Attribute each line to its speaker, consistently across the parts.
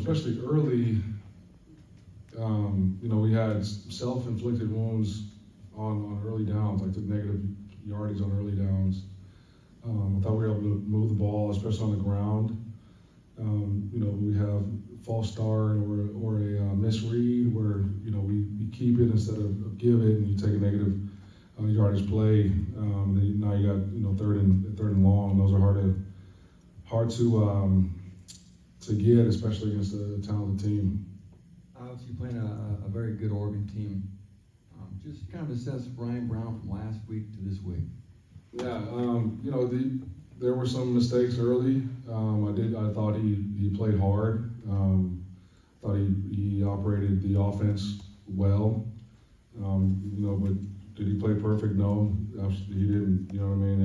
Speaker 1: especially early, we had self-inflicted wounds on early downs, like the negative yardage on early downs. I thought we were able to move the ball, especially on the ground. We have false start or a misread where, we keep it instead of give it, and you take a negative yardage play. Now you got, third and long. Those are hard to get, especially against a talented team.
Speaker 2: Obviously playing a very good Oregon team. Just kind of assess Brian Brown from last week to this week.
Speaker 1: Yeah, there were some mistakes early. I thought he played hard. Thought he operated the offense well. But did he play perfect? No, absolutely he didn't. You know what I mean?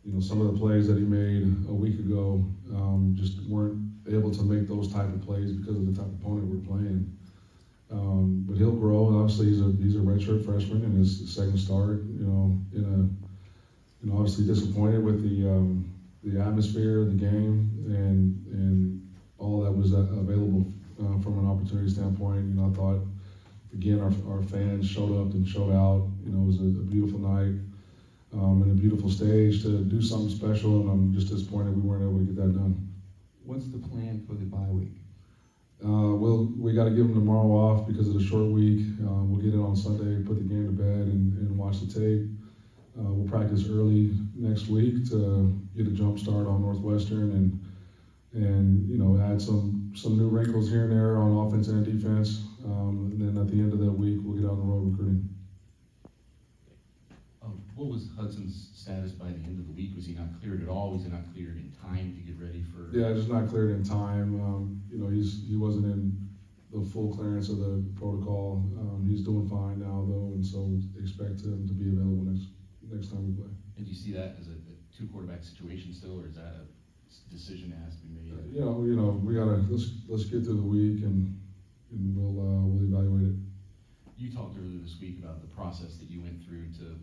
Speaker 1: And some of the plays that he made a week ago just weren't able to make those type of plays because of the type of opponent we're playing. But he'll grow. Obviously, he's a redshirt freshman in his second start. Obviously disappointed with the atmosphere of the game and all that was available from an opportunity standpoint. I thought again our fans showed up and showed out. It was a beautiful night and a beautiful stage to do something special. And I'm just disappointed we weren't able to get that done.
Speaker 2: What's the plan for the bye week?
Speaker 1: We got to give them tomorrow off because of the short week. We'll get it on Sunday, put the game to bed, and watch the tape. We'll practice early next week to get a jump start on Northwestern and add some new wrinkles here and there on offense and defense. And then at the end of that week, we'll get on the road recruiting.
Speaker 3: What was Hudson's status by the end of the week? Was he not cleared at all? Was he not cleared in time to get ready for?
Speaker 1: Yeah, just not cleared in time. He wasn't in the full clearance of the protocol. He's doing fine now though, and so expect him to be available next time we play.
Speaker 3: And do you see that as a two quarterback situation still, or is that a decision that has to be made?
Speaker 1: We gotta let's get through the week and we'll evaluate it.
Speaker 3: You talked earlier this week about the process that you went through to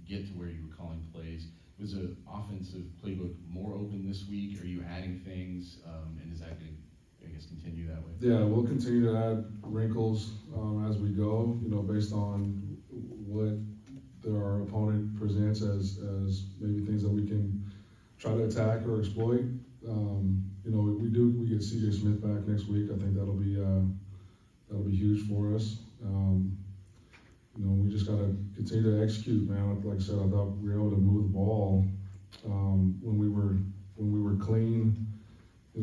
Speaker 3: get to where you were calling plays. Was the offensive playbook more open this week? Are you adding things, and is that going to, continue that way?
Speaker 1: Yeah, we'll continue to add wrinkles as we go. Based on what our opponent presents as maybe things that we can try to attack or exploit. We get C.J. Smith back next week. I think that'll be huge for us. We just got to continue to execute, man. Like I said, I thought we were able to move the ball when we were clean.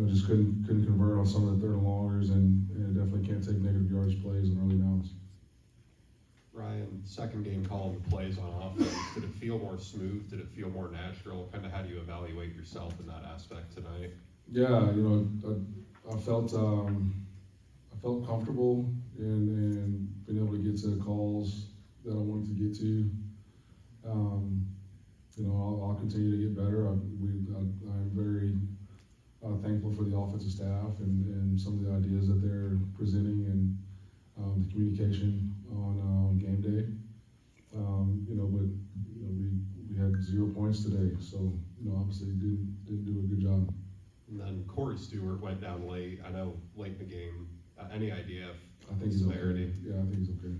Speaker 1: Just couldn't convert on some of the third and longers, and definitely can't take negative yardage plays on early downs.
Speaker 4: Ryan, second game call of the plays on offense. Did it feel more smooth? Did it feel more natural? Kind of how do you evaluate yourself in that aspect tonight?
Speaker 1: Yeah, I felt comfortable in being able to get to the calls that I wanted to get to. I'll continue to get better. I'm very thankful for the offensive staff and some of the ideas that they're presenting and the communication on game day. We had 0 points today, so obviously didn't do a good job.
Speaker 4: And then Corey Stewart went down late. I know late in the game. Any idea of
Speaker 1: I think he's
Speaker 4: severity?
Speaker 1: okay. Yeah, I think he's okay.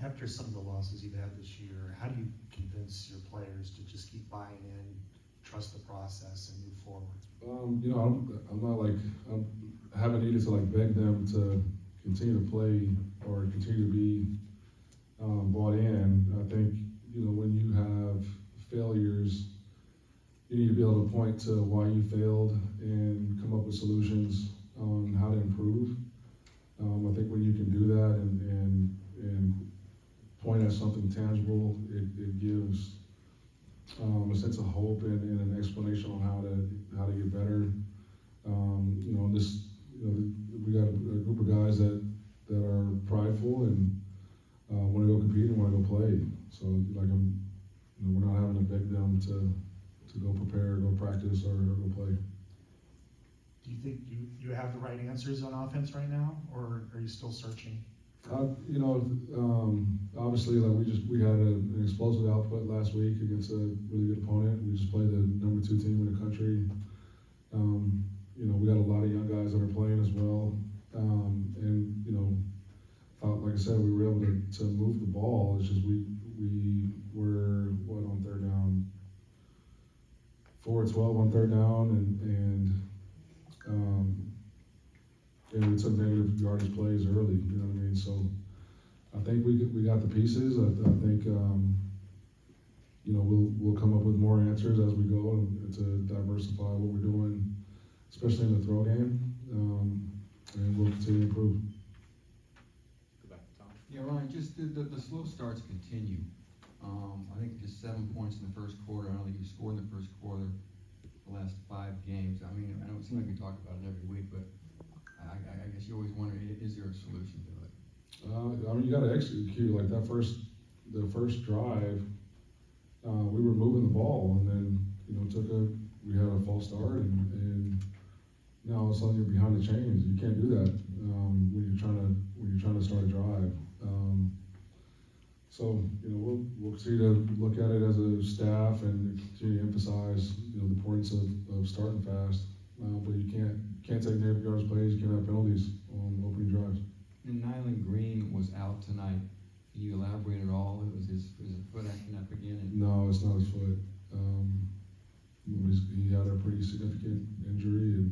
Speaker 5: After some of the losses you've had this year, how do you convince your players to just keep buying in, trust the process, and move forward?
Speaker 1: I haven't needed to beg them to continue to play or continue to be bought in. I think when you have failures, you need to be able to point to why you failed and come up with solutions on how to improve. I think when you can do that and point at something tangible, it gives a sense of hope and an explanation on how to get better. We got a group of guys that are prideful and want to go compete and want to go play. So we're not having to beg them to go prepare, go practice, or go play.
Speaker 5: Do you think you have the right answers on offense right now, or are you still searching?
Speaker 1: Obviously, we had an explosive output last week against a really good opponent. We just played the number 2 team in the country. you know, we got a lot of young guys that are playing as well. And, you know, like I said, we were able to move the ball. It's just we were, what, on third down? 4-12 on third down, and we took negative yardage plays early, you know what I mean? So I think we got the pieces. I think, you know, we'll come up with more answers as we go to diversify what we're doing, especially in the throw game, and we'll continue to improve.
Speaker 4: Go back to Tom.
Speaker 2: Yeah, Ryan, just the slow starts continue. I think just 7 points in the first quarter. I don't think you scored in the first quarter the last 5 games. I mean, I know it seems like we talk about it every week, but I guess you always wonder, is there a solution to it?
Speaker 1: I mean, you got to execute like the first drive. We were moving the ball, and then you know we had a false start, and now all of a sudden you're behind the chains. You can't do that when you're trying to start a drive. So you know we'll continue to look at it as a staff and continue to emphasize you know the importance of starting fast. But you can't take negative yards plays. You can't have penalties on opening drives.
Speaker 2: And Nyland Green was out tonight. Can you elaborate at all? It was his foot acting up again. And
Speaker 1: No, it's not his foot. He had a pretty significant injury, and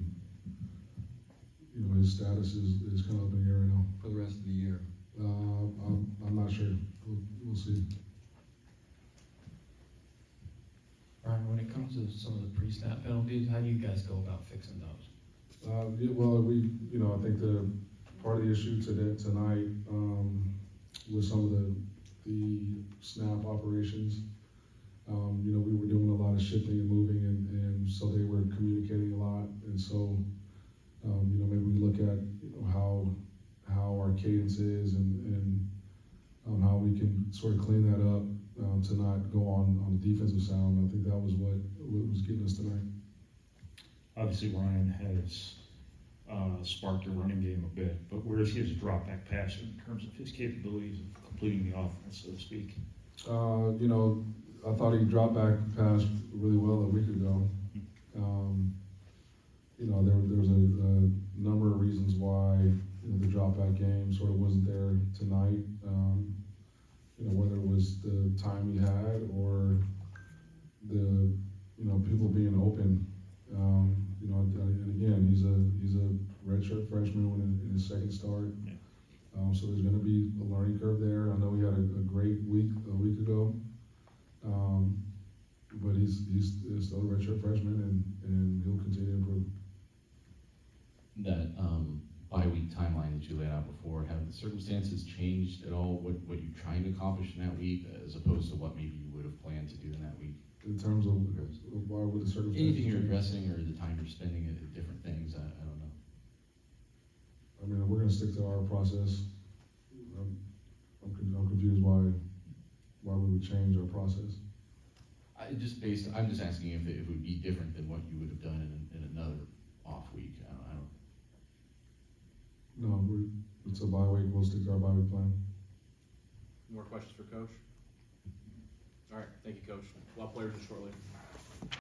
Speaker 1: you know his status is kind of up in the air right now.
Speaker 2: for the rest of the year.
Speaker 1: I'm not sure. We'll see.
Speaker 6: Ryan, when it comes to some of the pre-snap penalties, how do you guys go about fixing those?
Speaker 1: Well, you know, I think the part of the issue tonight was some of the snap operations. You know, we were doing a lot of shifting and moving, and so they were communicating a lot, and so you know, maybe we look at you know how our cadence is and how we can sort of clean that up to not go on the defensive sound. I think that was what was getting us tonight.
Speaker 7: Obviously, Ryan has sparked your running game a bit, but where's his drop back passer in terms of his capabilities of completing the offense, so to speak?
Speaker 1: You know, I thought he dropped back pass really well a week ago. You know, there was a number of reasons why you know, the drop back game sort of wasn't there tonight. You know, whether it was the time he had or the you know people being open. You know, and again, he's a redshirt freshman in his second start.
Speaker 7: Yeah.
Speaker 1: So there's going to be a learning curve there. I know he had a great week a week ago, but he's still a redshirt freshman, and he'll continue to improve.
Speaker 3: That bye-week timeline that you laid out before, have the circumstances changed at all? What you're trying to accomplish in that week, as opposed to what maybe you would have planned to do in that week?
Speaker 1: In terms of why would the circumstances
Speaker 3: Anything you're
Speaker 1: change?
Speaker 3: addressing, or the time you're spending at different things, I don't know.
Speaker 1: I mean, we're going to stick to our process. I'm confused why we would change our process.
Speaker 3: I'm just asking if it would be different than what you would have done in another off week. I don't.
Speaker 1: No, it's a bye week. We'll stick to our bye week plan.
Speaker 8: More questions for Coach? All right, thank you, Coach. A lot of players in shortly.